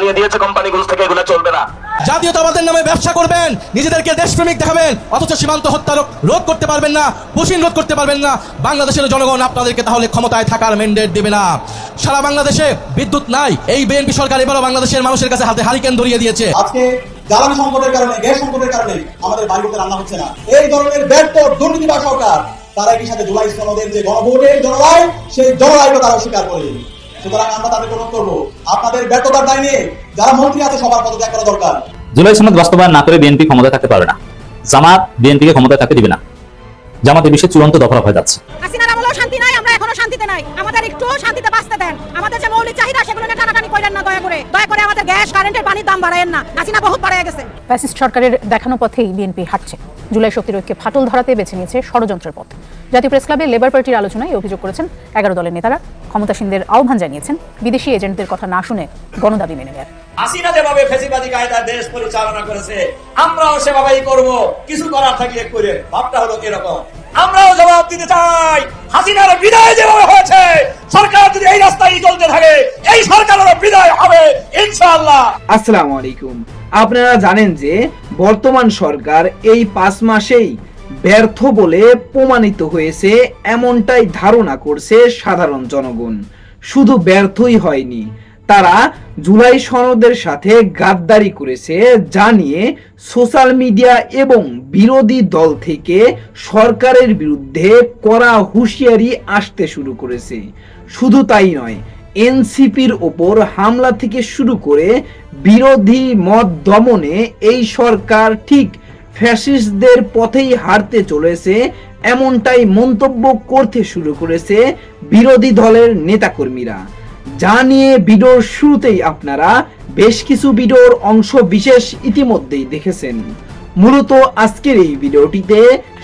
জানিয়ে দিয়েছে কোম্পানিগুলো থেকে এগুলো চলবে না। জাতীয়তাবাদের নামে ব্যবসা করবেন, নিজেদেরকে দেশপ্রেমিক দেখাবেন, অথচ সীমান্ত হত্যা রোধ করতে পারবেন না, পুশিন রোধ করতে পারবেন না। বাংলাদেশের জনগণ আপনাদেরকে তাহলে ক্ষমতায় থাকার ম্যান্ডেট দেবে না। সারা বাংলাদেশে বিদ্যুৎ নাই, এই বিএনপি সরকার এবারও বাংলাদেশের মানুষের কাছে হাতে হারিকেন ধরিয়ে দিয়েছে। আজকে জ্বালানি সংকটের কারণে, গ্যাস সংকটের কারণে আমাদের বাড়িতে রান্না হচ্ছে না। এই ধরনের ব্যর্থ দুর্নীতিবাজ সরকার তারা একই সাথে জুলাই সনদের যে গণভোটের জনরায়, সেই জনরায়কে তারা অস্বীকার করে। সুতরাং আমরা তাদেরকে অনুরোধ করবো, আপনাদের ব্যর্থতার দায় নিয়ে যারা মন্ত্রী আছে সবার পদত্যাগ করা দরকার। জুলাই সনদ বাস্তবায়ন না করে বিএনপি ক্ষমতায় থাকতে পারবে না। জামাত বিএনপিকে ক্ষমতায় থাকতে দিবে না। জামাত এই বিষয়ে চূড়ান্ত দফা হয়ে যাচ্ছে। হাসিনার আমলেও শান্তি নাই, আমরা এখনো শান্তিতে নাই। আমাদের একটু শান্তিতে বাঁচতে দেন। আমাদের যে মৌলিক চাহিদা সেগুলো নিয়ে টানাটানি করেন না, দয়া করে আমাদের গ্যাস কারেন্টের পানির দাম বাড়ায়েন না। হাসিনা বহুত বাড়ায় গেছে। ফ্যাসিস্ট সরকারের দেখানো পথেই বিএনপি হাঁটছে। জুলাই শক্তির ঐক্যে ফাটল ধরাতে বেছে নিয়েছে ষড়যন্ত্রের পথ। জাতীয় প্রেস ক্লাবে লেবার পার্টির আলোচনায় অভিযোগ করেছেন 11 দলের নেতারা। ক্ষমতাসীনদের আহ্বান জানিয়েছেন বিদেশি এজেন্টদের কথা না শুনে গণদাবি মেনে নেয়ার। হাসিনা যেভাবে ফ্যাসিবাদী কায়দায় দেশ পরিচালনা করেছে, আমরাও সেভাবেই করব। কিছু করার থাকলে করে, ভাবটা হলো এরকম। আমরাও জবাব দিতে চাই। হাসিনার বিদায় যেভাবে হয়েছে, সরকার যদি এই রাস্তায় চলতে থাকে, এই সরকারের বিদায় হবে ইনশাআল্লাহ। আসসালামু আলাইকুম। আপনারা জানেন যে বর্তমান সরকার এই 5 মাসেই ব্যর্থ বলে প্রমাণিত হয়েছে, এমনটাই ধারণা করছে সাধারণ জনগণ। শুধু ব্যর্থই হয়নি, তারা জুলাই সনদের সাথে গাদ্দারি করেছে, যা নিয়ে সোশ্যাল মিডিয়া এবং বিরোধী দল থেকে সরকারের বিরুদ্ধে কড়া হুঁশিয়ারি আসতে শুরু করেছে। শুধু তাই নয়, এনসিপির ওপর হামলা থেকে শুরু করে বিরোধী মত দমনে এই সরকার ঠিক ফ্যাসিস্টদের পথেই হাঁটতে চলেছে, এমনটাই মন্তব্য করতে শুরু করেছে বিরোধী দলের নেতাকর্মীরা। যা নিয়ে ভিডিওর শুরুতেই আপনারা বেশ কিছু ভিডিওর অংশ বিশেষ ইতিমধ্যেই দেখেছেন। মূলত আজকের এই ভিডিওটিতে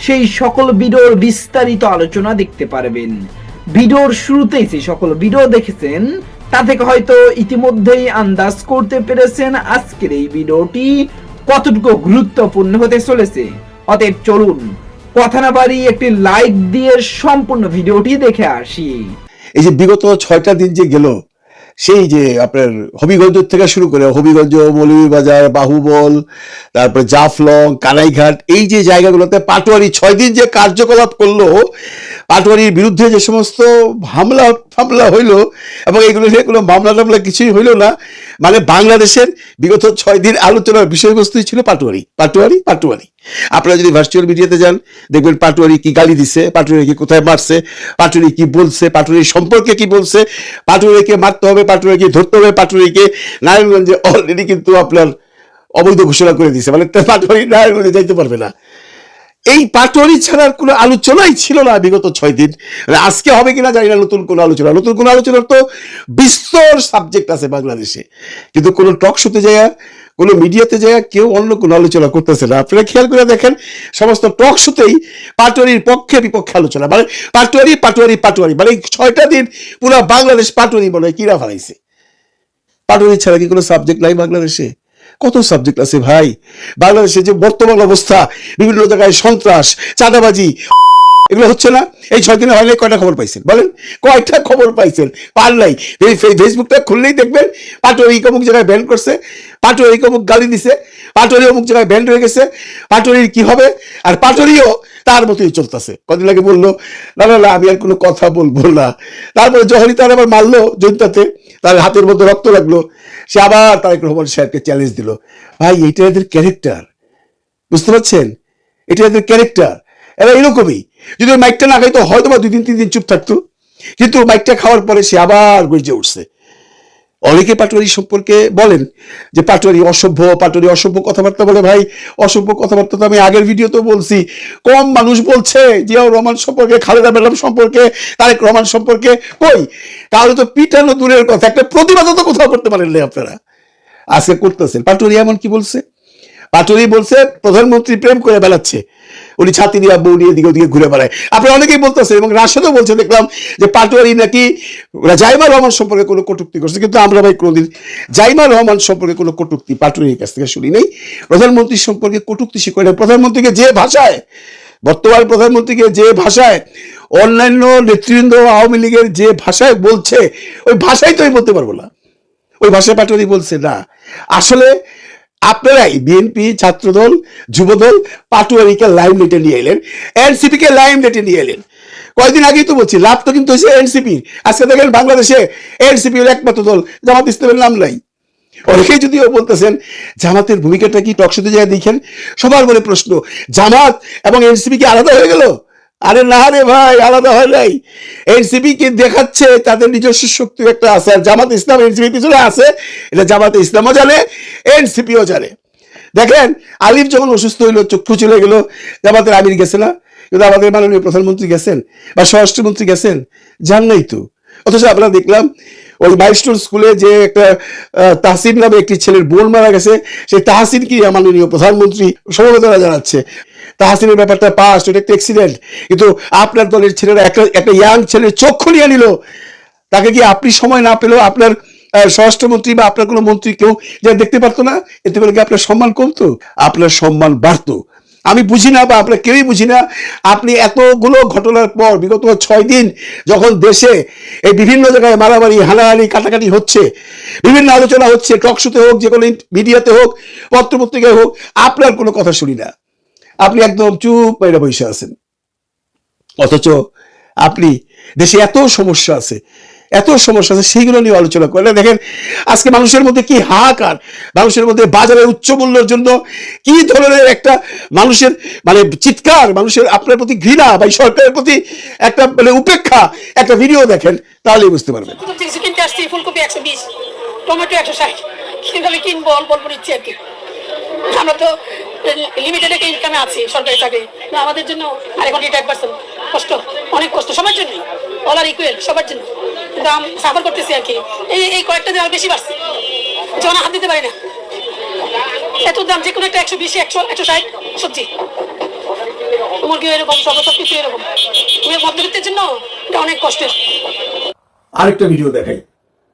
সেই সকল ভিডিওর বিস্তারিত আলোচনা দেখতে পারবেন। ভিডিওর শুরুতেই যে সকল ভিডিও দেখেছেন তা থেকে হয়তো ইতিমধ্যেই আন্দাজ করতে পেরেছেন আজকের এই ভিডিওটি কতটুকু গুরুত্বপূর্ণ হতে চলেছে। অতএব চলুন কথা না বাড়িয়ে একটি লাইক দিয়ে সম্পূর্ণ ভিডিওটি দেখে আসি। এই যে বিগত 6টা দিন যে গেল, সেই যে আপনার হবিগঞ্জ থেকে শুরু করে হবিগঞ্জ, মৌলভীবাজার, বাহুবল, তারপরে জাফলং, কানাইঘাট, এই যে জায়গাগুলোতে পাটোয়ারি 6 দিন যে কার্যকলাপ করলো, পাটোয়ারির বিরুদ্ধে যে সমস্ত হামলা হইলো, এবং এগুলো নিয়ে কোনো মামলা কিছুই হইলো না। মানে বাংলাদেশের বিগত 6 দিন আলোচনার বিষয়বস্তুই ছিল পাটোয়ারি, পাটোয়ারি, পাটোয়ারি। আপনারা যদি ভার্চুয়াল মিডিয়াতে যান, দেখবেন পাটোয়ারি কি গালি দিছে, পাটোয়ারি কি কোথায় মারছে, পাটোয়ারি কি বলছে, পাটোয়ারি সম্পর্কে কি বলছে, পাটোয়ারিকে মারতে হবে, পাটোয়ারিকে ধরতে হবে, পাটোয়ারিকে নারায়ণগঞ্জে অলরেডি কিন্তু আপনার অবৈধ ঘোষণা করে দিছে। মানে পাটোয়ারি নারায়ণগঞ্জে যাইতে পারবে না। এই পাটোয়ারি ছাড়ার কোনো আলোচনাই ছিল না বিগত 6 দিন। আজকে হবে কিনা জানি না নতুন কোনো আলোচনার তো বিস্তর সাবজেক্ট আছে বাংলাদেশে, কিন্তু কোনো টক শোতে যায়, কোনো মিডিয়াতে যায় কেউ অন্য কোনো আলোচনা করতেছে না। আপনারা খেয়াল করে দেখেন, সমস্ত টক শোতেই পাটোয়ারির পক্ষে বিপক্ষে আলোচনা, মানে পাটোয়ারি পাটোয়ারি পাটোয়ারি। মানে 6টা দিন পুরো বাংলাদেশ পাটোয়ারি মনে হয় কিরা ফেলাইছে। পাটোয়ারি ছাড়া কি কোনো সাবজেক্ট নাই বাংলাদেশে? কত সাবজেক্ট আছে ভাই। বাংলাদেশে যে বর্তমান অবস্থা, বিভিন্ন জায়গায় সন্ত্রাস, চাঁদাবাজি, এগুলো হচ্ছে না। এই 6 দিনে হয়নি, কয়টা খবর পাইছেন বলেন? কয়টা খবর পাইছেন? পার নাই। ফেসবুকটা খুললেই দেখবেন পাটোয়ারি অমুক জায়গায় ব্যান করছে, পাটোয়ারি অমুক গালি দিছে, পাটোয়ারি অমুক জায়গায় ব্যান হয়ে গেছে, পাটোয়ারির কি হবে। আর পাটোয়ারিও তার মতোই চলতেছে। কদিন আগে বললো না না না আমি আর কোনো কথা বলবো না, তারপরে যখনই তার আবার মারলো জনতাতে, তার হাতের মধ্যে রক্ত লাগলো, সে আবার তারেক রহমান সাহেবকে চ্যালেঞ্জ দিল। ভাই এটা এদের ক্যারেক্টার, বুঝতে পারছেন? এটা এদের ক্যারেক্টার। এরা এরকমই। যদি মাইকটা না খাইতো হয়তো বা 2-3 দিন চুপ থাকতো, কিন্তু মাইকটা খাওয়ার পরে সে আবার গর্জে উঠছে। অনেকে পাটোয়ারি সম্পর্কে বলেন যে পাটোয়ারি অসভ্য কথাবার্তা বলে। ভাই অসভ্য কথাবার্তা তো আমি আগের ভিডিওতেও বলছি, কম মানুষ বলছে জিয়াউর রহমান সম্পর্কে, খালেদা ম্যাডাম সম্পর্কে, তারেক রহমান সম্পর্কে। কই কারো তো পিটানো দূরের কথা, একটা প্রতিবাদও তো কোথাও করতে পারেন না আপনারা। আজকে করতেছেন। পাটোয়ারি এমন কি বলছে? পাটোয়ারি বলছে প্রধানমন্ত্রী প্রেম করে বেড়াচ্ছে, উনি ছাতি দিয়ে বউ নিয়ে দিকে ওদিকে ঘুরে বেড়ায়। আপনারা অনেকেই বলতেছেন, এবং রাশেদও বলছে, দেখলাম যে পাটোয়ারি নাকি জাইমা রহমান সম্পর্কে কোনো কটূক্তি করছে। কিন্তু আমরা ভাই কোনোদিন জাইমা রহমান সম্পর্কে কোনো কটূক্তি পাটোয়ারির কাছ থেকে শুনি নেই। প্রধানমন্ত্রী সম্পর্কে কটূক্তি শিখে না। প্রধানমন্ত্রীকে যে ভাষায়, বর্তমান প্রধানমন্ত্রীকে যে ভাষায় অন্যান্য নেতৃবৃন্দ আওয়ামী লীগের যে ভাষায় বলছে, ওই ভাষাই তো আমি বলতে পারবো না। ওই ভাষায় পাটোয়ারি বলছে না। আসলে আপনারাই বিএনপি, ছাত্রদল, যুবদল পাটোয়ারিকে লাইমলাইটে নিয়ে এলেন, এনসিপি কে লাইমলাইটে নিয়ে এলেন। কয়েকদিন আগেই তো বলছি লাভ তো কিন্তু হয়েছে এনসিপির। আজকে দেখেন বাংলাদেশে এনসিপি হলো একমাত্র দল, জামাত ইসলামের নাম নাই। অনেকেই যদিও বলতেছেন জামাতের ভূমিকাটা কি, টকশোতে যায় দেখেন সবার মনে প্রশ্ন, জামাত এবং এনসিপি কি আলাদা হয়ে গেল? আরে না রে ভাই, আলাদা হয় নাই। এনসিপি কে দেখাচ্ছে তাদের নিজস্ব শক্তি একটা আছে, আর জামাত ইসলাম এনসিপি পিছনে আছে, এটা জামাত ইসলামও জানে, এনসিপিও জানে। দেখেন আলিফ যখন অসুস্থ হইলো, চক্ষু চলে গেল, জামাতের আমির গেছে না? কিন্তু আমাদের মাননীয় প্রধানমন্ত্রী গেছেন বা স্বরাষ্ট্রমন্ত্রী গেছেন? যান নাই তো। অথচ আমরা দেখলাম ওই মাইলস্টোন স্কুলে যে একটা তাহসিন নামে একটি ছেলের বোন মারা গেছে, সেই তাহসিনকে মাননীয় প্রধানমন্ত্রী সমবেদনা জানাচ্ছে। তাহসিনের ব্যাপারটা পাস্ট, এটা একটা অ্যাক্সিডেন্ট। কিন্তু আপনার দলের ছেলেরা একটা ইয়াং ছেলের চক্ষু নিয়ে নিল, তাকে কি আপনি সময় না পেলেও আপনার স্বরাষ্ট্রমন্ত্রী বা আপনার কোনো মন্ত্রী কেউ যা দেখতে পারতো না? এতে করে কি আপনার সম্মান কমতো? আপনার সম্মান বাড়তো। আমি বুঝি না বা আমরা কেউই বুঝি না, আপনি এতগুলো ঘটনার পর বিগত 6 দিন যখন দেশে এই বিভিন্ন জায়গায় মারামারি, হানাহানি, কাটাকাটি হচ্ছে, বিভিন্ন আলোচনা হচ্ছে, টকশোতে হোক, যে কোনো মিডিয়াতে হোক, পত্রপত্রিকায় হোক, আপনার কোনো কথা শুনি না। আপনি একদম চুপ মেরে বসে আছেন। অথচ আপনি দেশে এত সমস্যা আছে, সেইগুলো নিয়ে আলোচনা করেন। দেখেন আজকে মানুষের মধ্যে কি হাহাকার, মানুষের মধ্যে বাজারের উচ্চ মূল্যের জন্য কি ধরনের একটা মানুষের মানে চিৎকার, মানুষের আপনার প্রতি ঘৃণা বা সরকারের প্রতি একটা মানে উপেক্ষা, একটা ভিডিও দেখেন তাহলেই বুঝতে পারবেন। কিনতে আসছি ফুলকপি 120, টমেটো 160, কিভাবে কিনবো অল্প অল্প নিচ্ছি আর কি। আমরা তো লিমিটেড একটা ইনকামে আছি, সরকারি চাকরি আমাদের জন্য। আর এখন এটা 1% কষ্ট, অনেক কষ্ট সবার জন্য, অল আর ইকুয়াল সবার জন্য। দাম সাফার করতেছি আর কি। এই কয়েকটা দিন আর বেশি বাড়ছে, যখন হাত দিতে পারি না। এত দাম, যে কোনো একটা 120, 100, 160 সবজি, মুরগি এরকম, সব কিছু এরকম। মধ্যবিত্তের জন্য এটা অনেক কষ্টের। আরেকটা ভিডিও দেখাই।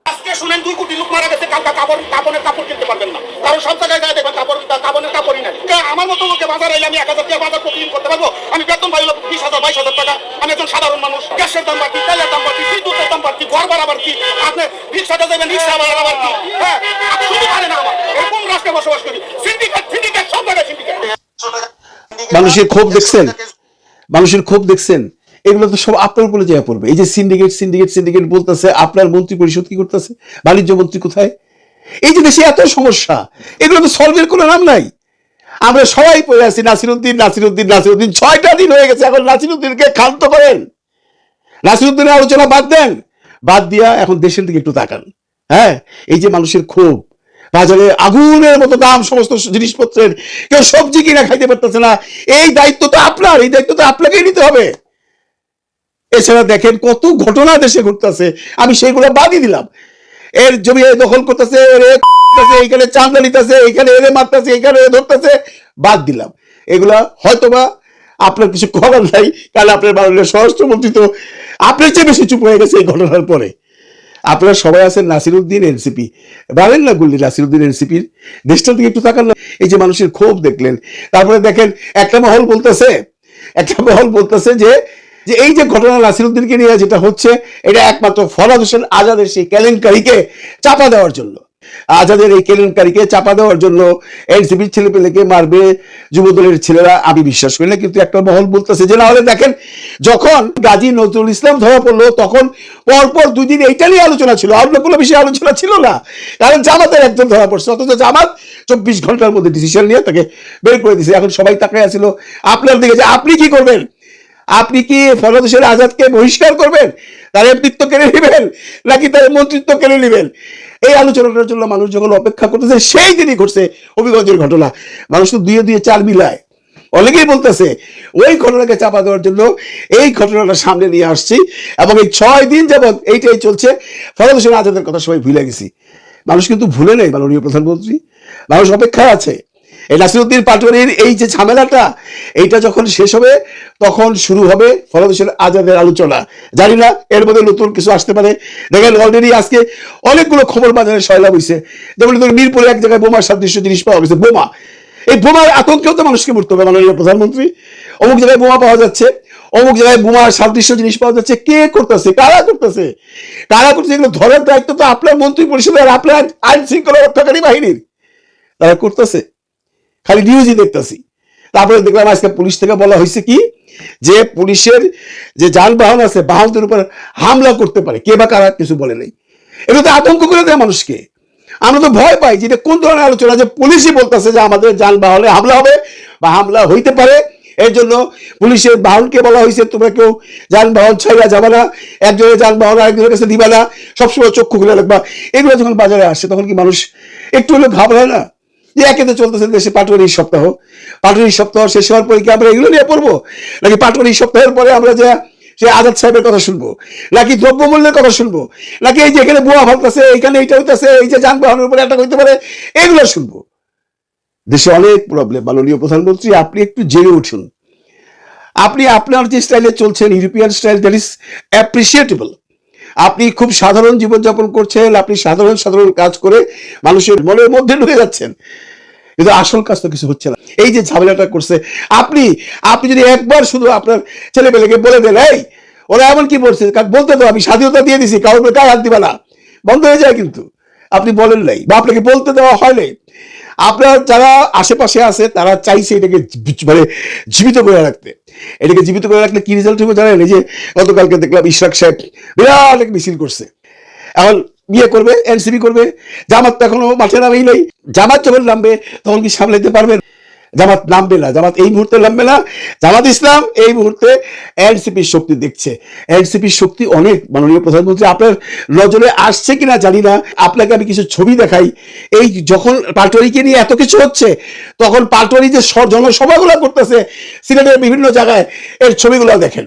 আজকে শুনেন 2 কোটি লোক মারা গেছে, কাপড়ের কাপড় কিনতে পারবেন না, কারণ সব জায়গায় দেখবেন কাপড়ের কাপড়ই নাই। আমার মতো লোকে বাজারে এলে আমি 1000 টাকা বাজার প্রতিদিন করতে পারবো? আমি বেতন পাইল 20,000, 22,000 টাকা। আমি একজন সাধারণ মানুষ, গ্যাসের দাম বাড়তি, তেলের দাম বাড়তি, বিদ্যুতের দাম বাড়তি, ঘর ভাড়া বাড়তি, আপনি রিক্সাটা দেবেন, রিক্সা ভাড়া বাড়তি। হ্যাঁ, শুধু পারে না আমার, এরকম রাষ্ট্রে বসবাস করি। সিন্ডিকেট সব জায়গায় সিন্ডিকেট। মানুষের ক্ষোভ দেখছেন, মানুষের ক্ষোভ দেখছেন, এগুলো তো সব আপনার উপরে যায় পড়বে। এই যে সিন্ডিকেট বলতেছে, আপনার মন্ত্রী পরিষদ কি করতেছে? বাণিজ্য মন্ত্রী কোথায়? এই যে দেশে এত সমস্যা, এগুলো তো সলভের কোনো নাম নাই। আমরা সবাই পড়ে আছি নাসিরউদ্দিন। 6টা দিন হয়ে গেছে, এখন নাসিরউদ্দিনকে ক্ষান্ত করেন, নাসিরউদ্দিনের আলোচনা বাদ দেন, বাদ দিয়া এখন দেশের দিকে একটু তাকান। হ্যাঁ, এই যে মানুষের ক্ষোভ, বাজারে আগুনের মতো দাম সমস্ত জিনিসপত্রের, কেউ সবজি কিনা খাইতে পারতেছে না, এই দায়িত্ব তো আপনার, এই দায়িত্ব তো আপনাকেই নিতে হবে। এছাড়া দেখেন কত ঘটনা দেশে ঘটতেছে, আমি সেইগুলো বাদই দিলাম। এর জমি দখল করতেছে, এইখানে চান্দা নিতেছে, এইখানে এরে মারতেছে, এইখানে ধরতেছে, বাদ দিলাম। এগুলা হয়তোবা আপনার কিছু করার নাই, কারণ আপনার মাননীয় স্বরাষ্ট্রমন্ত্রী তো আপনার চেয়ে বেশি চুপ হয়ে গেছে এই ঘটনার পরে। আপনারা সবাই আছেন নাসিরউদ্দিন এনসিপি, বলেন না গুল্লি নাসিরউদ্দিন এনসিপির, দেশটার দিকে একটু তাকান না। এই যে মানুষের ক্ষোভ দেখলেন, তারপরে দেখেন একটা মহল বলতেছে যে এই যে ঘটনা নাসিরউদ্দিনকে নিয়ে যেটা হচ্ছে, এটা একমাত্র ফরহাদ হোসেন আজাদের সেই কেলেঙ্কারিকে চাপা দেওয়ার জন্য, আজাদের এই কেলেঙ্কারিকে চাপা দেওয়ার জন্য এনসিপির ছেলেপেলেকে মারবে যুবদলের ছেলেরা। আমি বিশ্বাস করি না, কিন্তু একটা মহল বলতেছে যে না হলে দেখেন যখন গাজী নজরুল ইসলাম ধরা পড়লো তখন পরপর 2 দিন এইটা নিয়ে আলোচনা ছিল, অন্য কোনো বিষয়ে আলোচনা ছিল না, কারণ জামাতের একজন ধরা পড়ছে। অথচ জামাত 24 ঘন্টার মধ্যে ডিসিশন নিয়ে তাকে বের করে দিয়েছে। এখন সবাই তাকায় আছিল আপনার দিকে যে আপনি কি করবেন। আপনি কি ফরহাদ হোসেন আজাদকে বহিষ্কার করবেন, তার এমপিত্ব কেড়ে নেবেন, নাকি তার মন্ত্রিত্ব কেড়ে নেবেন? এই আলোচনাটার জন্য মানুষ যখন অপেক্ষা করতেছে, সেই দিনই ঘটছে হবিগঞ্জের ঘটনা। মানুষ তো 2 দিয়ে 4 মিলায়। অনেকেই বলতেছে ওই ঘটনাকে চাপা দেওয়ার জন্য এই ঘটনাটা সামনে নিয়ে আসছি, এবং এই 6 দিন যাবৎ এইটাই চলছে। ফরহাদ হোসেন আজাদের কথা সবাই ভুলে গেছি। মানুষ কিন্তু ভুলে নেই মাননীয় প্রধানমন্ত্রী, মানুষ অপেক্ষায় আছে। এই নাসিরউদ্দিন পাটোয়ারির এই যে ঝামেলাটা, এইটা যখন শেষ হবে তখন শুরু হবে ফরহাদ হোসেন আজাদের আলোচনা। জানি না এর মধ্যে নতুন কিছু আসতে পারে। দেখেন অলরেডি আজকে অনেকগুলো খবর বাজারে সয়লাভ হয়েছে, যেমন মিরপুরে এক জায়গায় বোমার সাদৃশ্য জিনিস পাওয়া গেছে, বোমা। এই বোমার আতঙ্কেও তো মানুষকে মরতে হবে মাননীয় প্রধানমন্ত্রী। অমুক জায়গায় বোমা পাওয়া যাচ্ছে, অমুক জায়গায় বোমার সাদৃশ্য জিনিস পাওয়া যাচ্ছে, কে করতেছে, কারা করতেছে, কারা করতেছে? এগুলো ধরার দায়িত্ব তো আপনার মন্ত্রী পরিষদের, আপনার আইন শৃঙ্খলা রক্ষাকারী বাহিনীর। তারা করতেছে, খালি নিউজই দেখতেছি। তারপরে দেখলাম আজকে পুলিশ থেকে বলা হয়েছে কি, যে পুলিশের যে যানবাহন আছে, বাহনদের উপর হামলা করতে পারে, কে বা কারা কিছু বলে নেই। এটা তো আতঙ্ক করে দেয় মানুষকে। আমরা তো ভয় পাই যে এটা কোন ধরনের আলোচনা, যে পুলিশই বলতেছে যে আমাদের যানবাহনে হামলা হবে বা হামলা হইতে পারে, এর জন্য পুলিশের বাহনকে বলা হয়েছে তোমরা কেউ যানবাহন ছাইয়া যাবে না, একজনের যানবাহন আরেকজনের কাছে দিবে না, সবসময় চক্ষু খুলে রাখবা। এগুলো যখন বাজারে আসে তখন কি মানুষ একটু হলেও ঘাবড়ায় না? যে একেতে চলতেছে দেশে পাটওয়ারির সপ্তাহ, পাটওয়ারির সপ্তাহ শেষ হওয়ার পরে কি আমরা এগুলো নিয়ে পড়বো, নাকি পাটওয়ারির সপ্তাহের পরে আমরা যে সে আজাদ সাহেবের কথা শুনবো, নাকি দ্রব্যমূল্যের কথা শুনবো, নাকি এই যে এখানে বোমা ফালতেছে, এইখানে এইটা হইতেছে, এই যে যানবাহনের উপরে একটা হইতে পারে, এগুলো শুনবো? দেশে অনেক প্রবলেম। মাননীয় প্রধানমন্ত্রী, আপনি একটু জেগে উঠুন। আপনি আপনার যে স্টাইলে চলছেন, European style, that is appreciable. আপনি খুব সাধারণ জীবনযাপন করছেন, আপনি সাধারণ সাধারণ কাজ করে মানুষের মনের মধ্যে ঢুকে যাচ্ছেন, কিন্তু আসল কাজ তো কিছু হচ্ছে না। এই যে ঝামেলাটা করছে, আপনি যদি একবার শুধু আপনার ছেলেপেলেকে বলে দেন, এই ওরা এমন কি বলছে, বলতে তো আমি স্বাধীনতা দিয়ে দিছি, কারোর গায়ে হাত দিবা না, বন্ধ হয়ে যায়, কিন্তু আপনি বলেন নাই বা আপনাকে বলতে দেওয়া হয় নাই। আপনার যারা আশেপাশে আছে তারা চাইছে এটাকে মানে জীবিত করে রাখতে। এটাকে জীবিত করে রাখলে কি রেজাল্ট হবে জানেন? এই যে গতকালকে দেখলাম ইশরাক সাহেব বিরাট এক মিছিল করছে, এখন বিয়ে করবে, এনসিপি করবে, জামাত তো এখনো মাঠে নামেই নাই। জামাত যখন নামবে তখন কি সামলাতে পারবেন? জামাত নামবে না, জামাত এই মুহূর্তে নামবে না। জামাত ইসলাম এই মুহূর্তে এনসিপির শক্তি দেখছে। এনসিপির শক্তি অনেক। মাননীয় প্রধানমন্ত্রী, আপনার নজরে আসছে কিনা জানি না, আপনাকে আমি কিছু ছবি দেখাই। এই যখন পাটোয়ারিকে নিয়ে এত কিছু হচ্ছে, তখন পাটোয়ারি যে জনসভাগুলো করতেছে সিলেটের বিভিন্ন জায়গায়, এর ছবিগুলো দেখেন।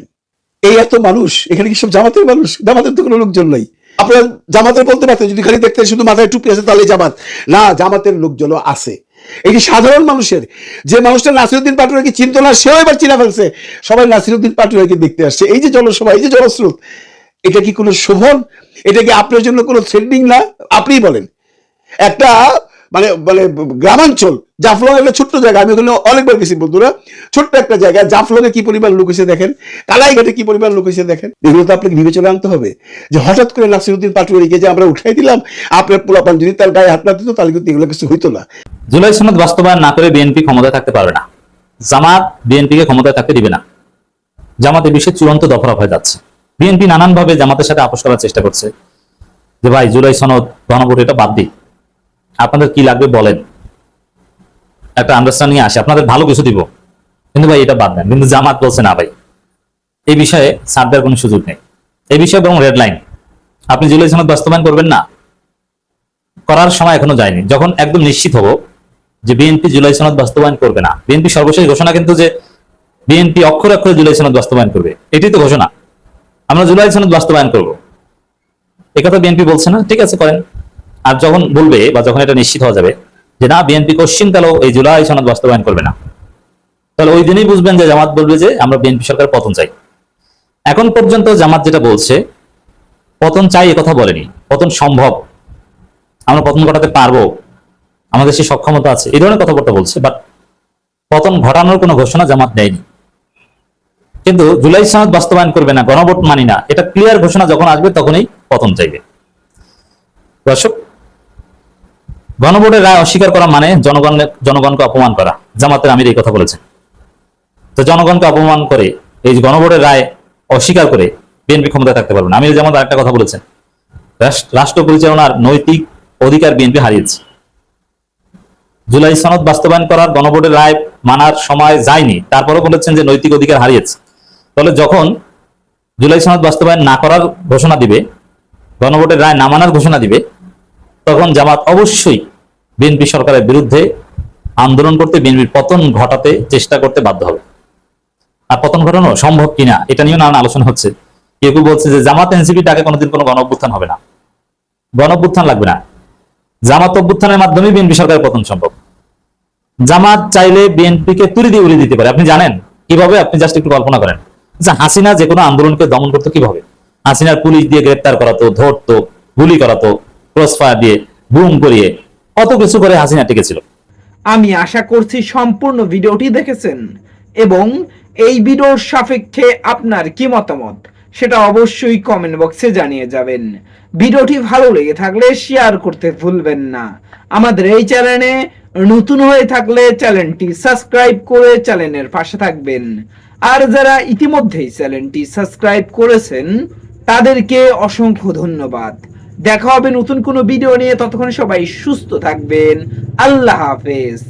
এই এত মানুষ, এখানে কি সব জামাতের মানুষ? জামাতের তো কোনো লোকজন নাই। আপনারা জামাতের বলতে পারতেন, যদি খালি দেখতেন শুধু মাথায় টুপি আছে তাহলে জামাত না, জামাতের লোকজনও আছে। এটি সাধারণ মানুষের, যে মানুষটা নাসিরউদ্দিন পাটোয়ারিকে চিনত না, সেও এবার চিনা ফেলছে, সবাই নাসিরউদ্দিন পাটোয়ারিকে দেখতে আসছে। এই যে জনসভা, এই যে জনস্রোত, এটা কি কোনো শোভন? এটা কি আপনার জন্য কোনো থ্রেডনিং না? আপনিই বলেন। একটা মানে মানে গ্রামাঞ্চল জাফলং একটা ছোট্ট জায়গা, আমি ওখানে অনেকবার গেছি বন্ধুরা, ছোট্ট একটা জায়গা। জাফলংয়ে কি পরিমাণ লোক হয়েছে দেখেন, কালাইঘাটে কি পরিমাণ লোক হয়েছে দেখেন। এগুলো তো আপনাকে বিবেচনা আনতে হবে, যে হঠাৎ করে নাসিরউদ্দিন পাটোয়ারিকে যে আমরা উঠাই দিলাম, আপনার পোলাপান যদি তার গায়ে হাত না দিত তাহলে কিন্তু এগুলো কিছু হইতো না। জুলাই সনদ বাস্তবায়ন না করে বিএনপি ক্ষমতায় থাকতে পারবে না। জামাত বিএনপিকে ক্ষমতায় থাকতে দিবে না। জামাত এই বিষয়ে চূড়ান্ত দফারফ হয়ে যাচ্ছে। বিএনপি নানানভাবে জামাতের সাথে আপোষ করার চেষ্টা করছে, যে ভাই জুলাই সনদ গণভোট এটা বাদ দিই, আপনাদের কি লাগবে বলেন, একটা আন্ডারস্ট্যান্ডিং আসে, আপনাদের ভালো কিছু দিব, কিন্তু ভাই এটা বাদ দেন। কিন্তু জামাত বলছে না ভাই, এই বিষয়ে ছাড় দেওয়ার কোনো সুযোগ নেই। এই বিষয়ে বরং রেড লাইন, আপনি জুলাই সনদ বাস্তবায়ন করবেন না, করার সময় এখনো যায়নি। যখন একদম নিশ্চিত হবো যে বিএনপি জুলাই সনদ বাস্তবায়ন করবে না, বিএনপি সর্বশেষ ঘোষণা কিন্তু যে বিএনপি অক্ষরে অক্ষরে জুলাই সনদ বাস্তবায়ন করবে, এটাই তো ঘোষণা, আমরা জুলাই সনদ বাস্তবায়ন করবো, একথা বিএনপি বলছে না, ঠিক আছে করেন। আর যখন বলবে বা যখন এটা নিশ্চিত হওয়া যাবে যে না বিএনপি কোশ্চিন কালেও এই জুলাই সনদ বাস্তবায়ন করবে না, তাহলে ওই দিনই বুঝবেন যে জামাত বলবে যে আমরা বিএনপি সরকার পতন চাই। এখন পর্যন্ত জামাত যেটা বলছে, পতন চাই একথা বলেনি, পতন সম্ভব, আমরা পতন ঘটাতে পারবো, আমাদের সেই সক্ষমতা আছে, এই ধরনের কথাবার্তা বলছে, বাট পতন ঘটানোর কোনো ঘোষণা জামাত দেয়নি। কিন্তু জুলাই সনদ বাস্তবায়ন করবে না, গণভোট মানি না, এটা ক্লিয়ার ঘোষণা যখন আসবে তখনই পতন চাইবে। দর্শক, গণভোটের রায় অস্বীকার করা মানে জনগণকে অপমান করা। জামাতের আমির এই কথা বলেছেন। তো জনগণকে অপমান করে এই যে গণভোটের রায় অস্বীকার করে বিএনপি ক্ষমতায় থাকতে পারবে না। আমির জামাত আরেকটা কথা বলেছেন, রাষ্ট্র পরিচালনার নৈতিক অধিকার বিএনপি হারিয়েছে। জুলাই সনদ বাস্তবায়ন করার গণভোটের রায় মানার সময় যায়নি, তারপরে বলেছেন যে নৈতিক অধিকার হারিয়েছে। তাহলে যখন জুলাই সনদ বাস্তবায়ন না করার ঘোষণা দিবে, গণভোটের রায় না মানার ঘোষণা দিবে, তখন জামাত অবশ্যই বিএনপি সরকারের বিরুদ্ধে আন্দোলন করতে, বিএনপির পতন ঘটাতে চেষ্টা করতে বাধ্য হবে। আর পতন ঘটানো সম্ভব কিনা এটা নিয়েও নানান আলোচনা হচ্ছে। কেউ কেউ বলছে যে জামাত এনসিপি ডাকে কোনোদিন কোনো গণ অভ্যুত্থান হবে না, গণ অভ্যুত্থান লাগবে না, জামাত অভ্যুত্থানের মাধ্যমে বিএনপি সরকারের পতন সম্ভব। জামাত চাইলে বিএনপিকে তুলি দিয়ে উড়িয়ে দিতে পারে। আপনি জানেন কিভাবে? আপনি জাস্ট একটু কল্পনা করেন যে হাসিনা যে কোনো আন্দোলনকে দমন করতো কিভাবে। হাসিনার পুলিশ দিয়ে গ্রেপ্তার করাতো, ধরতো, গুলি করাতো, ক্রস ফায়ার দিয়ে বুম করিয়ে, কত কিছু করে হাসিনা টিকেছিল। আমি আশা করছি সম্পূর্ণ ভিডিওটি দেখেছেন এবং এই ভিডিওর সাপেক্ষে আপনার কি মতামত সেটা অবশ্যই কমেন্ট বক্সে জানিয়ে যাবেন। ভিডিওটি ভালো লেগে থাকলে শেয়ার করতে ভুলবেন না। আমাদের এই চ্যানেলে নতুন হয়ে থাকলে চ্যানেলটি সাবস্ক্রাইব করে চ্যানেলের পাশে থাকবেন। আর যারা ইতিমধ্যেই চ্যানেলটি সাবস্ক্রাইব করেছেন তাদেরকে অসংখ্য ধন্যবাদ। দেখা হবে নতুন কোনো ভিডিও নিয়ে, ততক্ষণ সবাই সুস্থ থাকবেন। আল্লাহ হাফেজ।